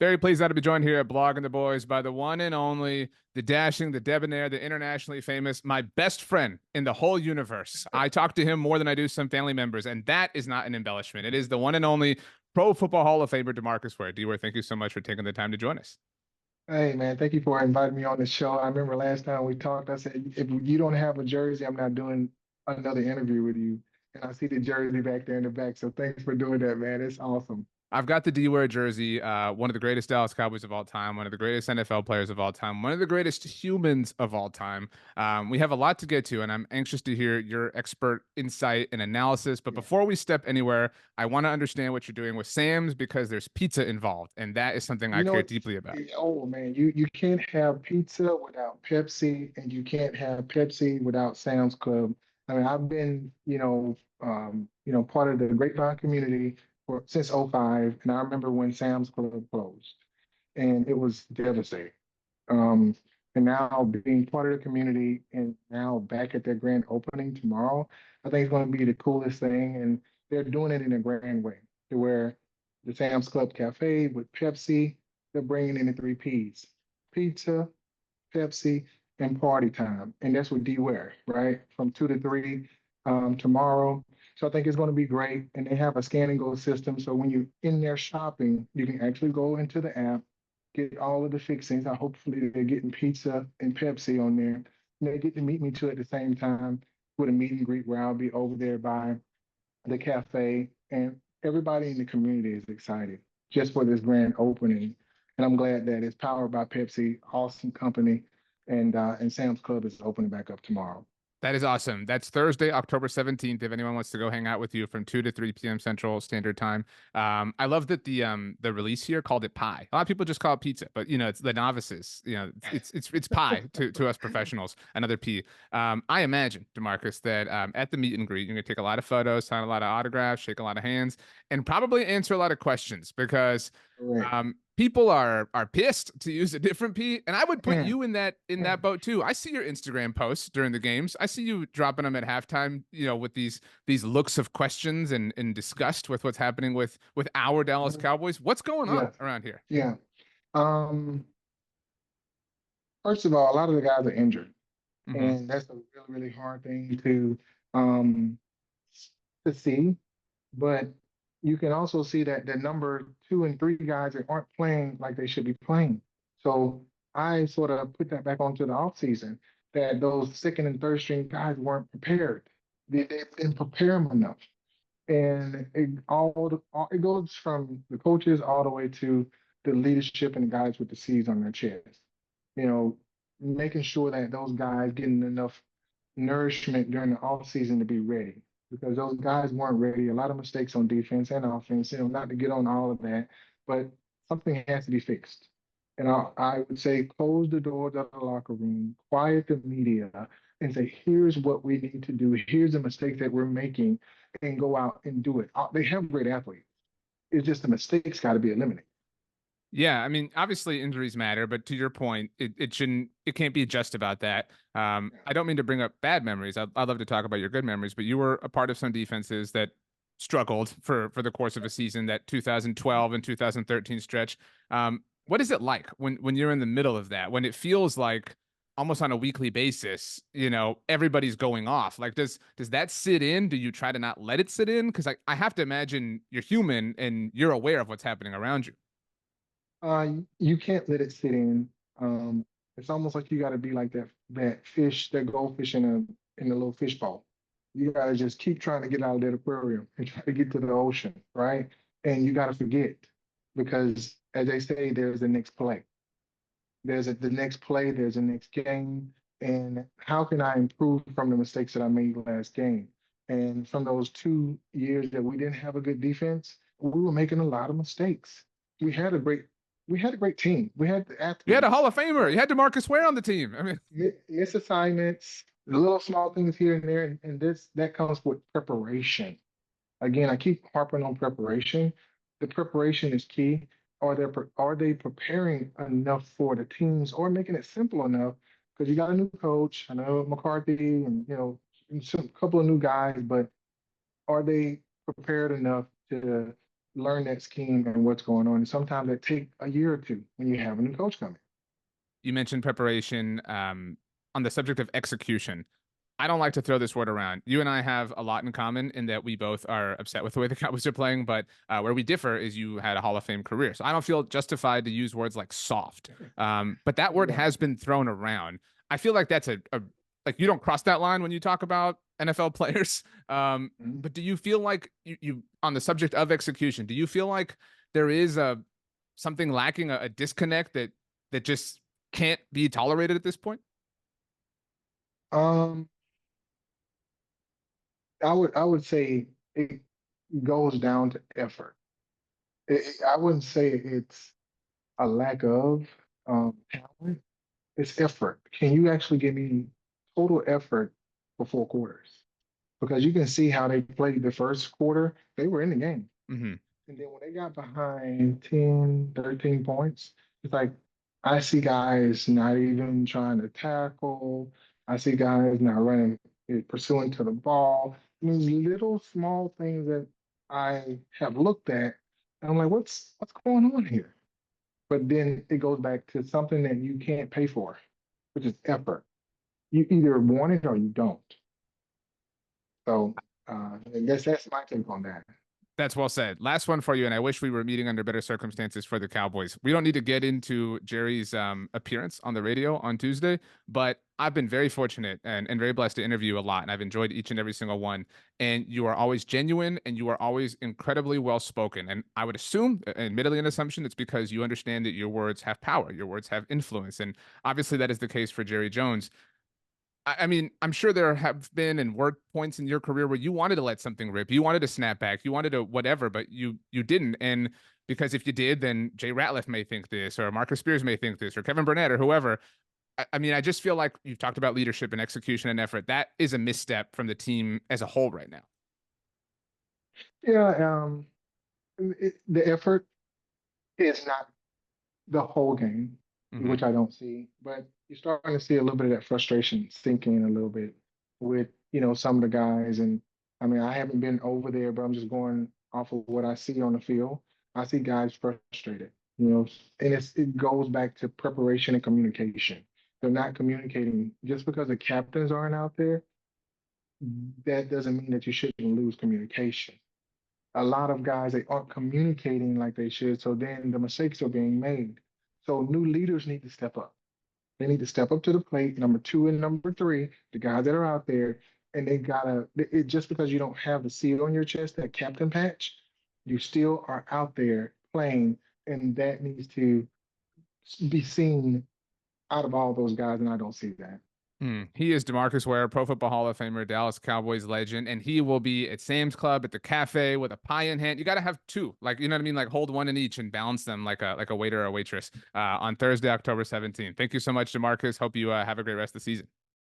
Very pleased to be joined here at Blogging the Boys by the one and only, the dashing, the debonair, the internationally famous, my best friend in the whole universe. I talk to him more than I do some family members, and that is not an embellishment. It is the one and only Pro Football Hall of Famer, DeMarcus Ware. D-Ware, thank you so much for taking the time to join us. Hey man, thank you for inviting me on the show. I remember last time we talked, I said, if you don't have a jersey, I'm not doing another interview with you. And I see the jersey back there in the back. So thanks for doing that, man. It's awesome. I've got the D-Ware jersey, one of the greatest Dallas Cowboys of all time, one of the greatest NFL players of all time, one of the greatest humans of all time. We have a lot to get to, and I'm anxious to hear your expert insight and analysis. But Yeah. before we step anywhere, I want to understand what you're doing with Sam's because there's pizza involved, and that is something I You care know, deeply about. oh man, you can't have pizza without Pepsi, and you can't have Pepsi without Sam's Club. I mean, I've been, part of the Grapevine community since '05, and I remember when Sam's Club closed, and it was devastating. Um, and now being part of the community and now back at their grand opening tomorrow, I think it's going to be the coolest thing. And they're doing it in a grand way to where the Sam's Club Cafe with Pepsi, they're bringing in the three P's: pizza, Pepsi, and party time. And that's with D-Ware, right? From 2 to 3 tomorrow. So I think it's going to be great. And they have a scan and go system. So when you're in there shopping, you can actually go into the app, get all of the fixings. Hopefully they're getting pizza and Pepsi on there. And they get to meet me too at the same time with a meet and greet where I'll be over there by the cafe. And everybody in the community is excited just for this grand opening. And I'm glad that it's powered by Pepsi, awesome company, and Sam's Club is opening back up tomorrow. That is awesome. That's Thursday, October 17th. If anyone wants to go hang out with you from 2 to 3 p.m. Central Standard Time. I love that the release here called it pie. A lot of people just call it pizza, but it's the novices. It's pie to us professionals. Another P. I imagine, DeMarcus, that at the meet and greet, you're gonna take a lot of photos, sign a lot of autographs, shake a lot of hands, and probably answer a lot of questions because Correct. people are pissed, to use a different P, and I would put Yeah. you in that boat too. I see your Instagram posts during the games. I see you dropping them at halftime, with these looks of questions and disgust with what's happening with our Dallas Cowboys. What's going on Yeah. around here? Yeah. Um, First of all, a lot of the guys are injured, Hmm. and that's a really, really hard thing um to see. But you can also see that the number 2 and 3 guys that aren't playing like they should be playing. So I sort of put that back onto the offseason that those second and third string guys weren't prepared. They didn't prepare them enough. And it goes from the coaches all the way to the leadership and the guys with the C's on their chest. You know, making sure that those guys getting enough nourishment during the off season to be ready because those guys weren't ready. A lot of mistakes on defense and offense. Not to get on all of that, but something has to be fixed. And I would say close the doors of the locker room, quiet the media, and say, here's what we need to do. Here's the mistakes that we're making, and go out and do it. They have great athletes. It's just the mistakes got to be eliminated. Yeah, I mean, obviously injuries matter, but to your point, it can't be just about that. I don't mean to bring up bad memories. I'd love to talk about your good memories, but you were a part of some defenses that struggled for the course of a season, that 2012 and 2013 stretch. What is it like when you're in the middle of that, when it feels like almost on a weekly basis, everybody's going off? Like, does that sit in? Do you try to not let it sit in? Because I have to imagine you're human and you're aware of what's happening around you. You can't let it sit in. It's almost like you got to be like that fish, that goldfish in a little fish bowl. You got to just keep trying to get out of that aquarium and try to get to the ocean, right? And you got to forget because, as they say, there's the next play. The next play. There's the next game. And how can I improve from the mistakes that I made last game? And from those 2 years that we didn't have a good defense, we were making a lot of mistakes. We had a great we had a great team. We had the You had a athletes, Hall of Famer. but You had DeMarcus Ware on the team. I mean, misassignments, the little small things here and there, and this that comes with preparation. Again, I keep harping on preparation. The preparation is key. Are they preparing enough for the teams, or making it simple enough? Because you got a new coach. I know McCarthy, and a couple of new guys, but are they prepared enough to learn that scheme and what's going on. And sometimes it take a year or two when you have a new coach coming. You mentioned preparation. On the subject of execution, I don't like to throw this word around. You and I have a lot in common in that we both are upset with the way the Cowboys are playing, but where we differ is you had a Hall of Fame career. So I don't feel justified to use words like soft. But that word Yeah. has been thrown around. I feel like that's like you don't cross that line when you talk about NFL players. Mhm. But do you feel like you on the subject of execution, do you feel like there is a something lacking, a disconnect that just can't be tolerated at this point? Um, I would say it goes down to effort. I wouldn't say it's a lack of talent. It's effort. Can you actually give me total effort for 4 quarters? Because you can see how they played the first quarter. They were in the game. Hmm. And then when they got behind 10, 13 points, it's like I see guys not even trying to tackle. I see guys not running, pursuing to the ball. I mean, little small things that I have looked at. And I'm like, what's going on here? But then it goes back to something that you can't pay for, which is effort. You either want it or you don't. So I guess that's my take on that. That's well said. Last one for you, and I wish we were meeting under better circumstances for the Cowboys. We don't need to get into Jerry's appearance on the radio on Tuesday, but I've been very fortunate and very blessed to interview a lot, and I've enjoyed each and every single one. And you are always genuine, and you are always incredibly well spoken. And I would assume, admittedly, an assumption, it's because you understand that your words have power, your words have influence, and obviously that is the case for Jerry Jones. I mean, I'm sure there have been and were points in your career where you wanted to let something rip, you wanted to snap back, you wanted to whatever, but you didn't. And because if you did, then Jay Ratliff may think this, or Marcus Spears may think this, or Kevin Burnett, or whoever. I mean, I just feel like you've talked about leadership and execution and effort. That is a misstep from the team as a whole right now. Yeah, the effort is not the whole game, Hmm. which I don't see, but you're starting to see a little bit of that frustration sink in a little bit with, some of the guys. And I mean, I haven't been over there, but I'm just going off of what I see on the field. I see guys frustrated, and it goes back to preparation and communication. They're not communicating just because the captains aren't out there. That doesn't mean that you shouldn't lose communication. A lot of guys they aren't communicating like they should, so then the mistakes are being made. So new leaders need to step up. They need to step up to the plate. Number two and number three, the guys that are out there, and they gotta. Just because you don't have the seal on your chest, that captain patch, you still are out there playing, and that needs to be seen out of all those guys, and I don't see that. He is DeMarcus Ware, Pro Football Hall of Famer, Dallas Cowboys legend, and he will be at Sam's Club at the cafe with a pie in hand. You got to have two, like you know what I mean, like hold one in each and balance them like a waiter or a waitress on Thursday, October 17th. Thank you so much, DeMarcus. Hope you have a great rest of the season.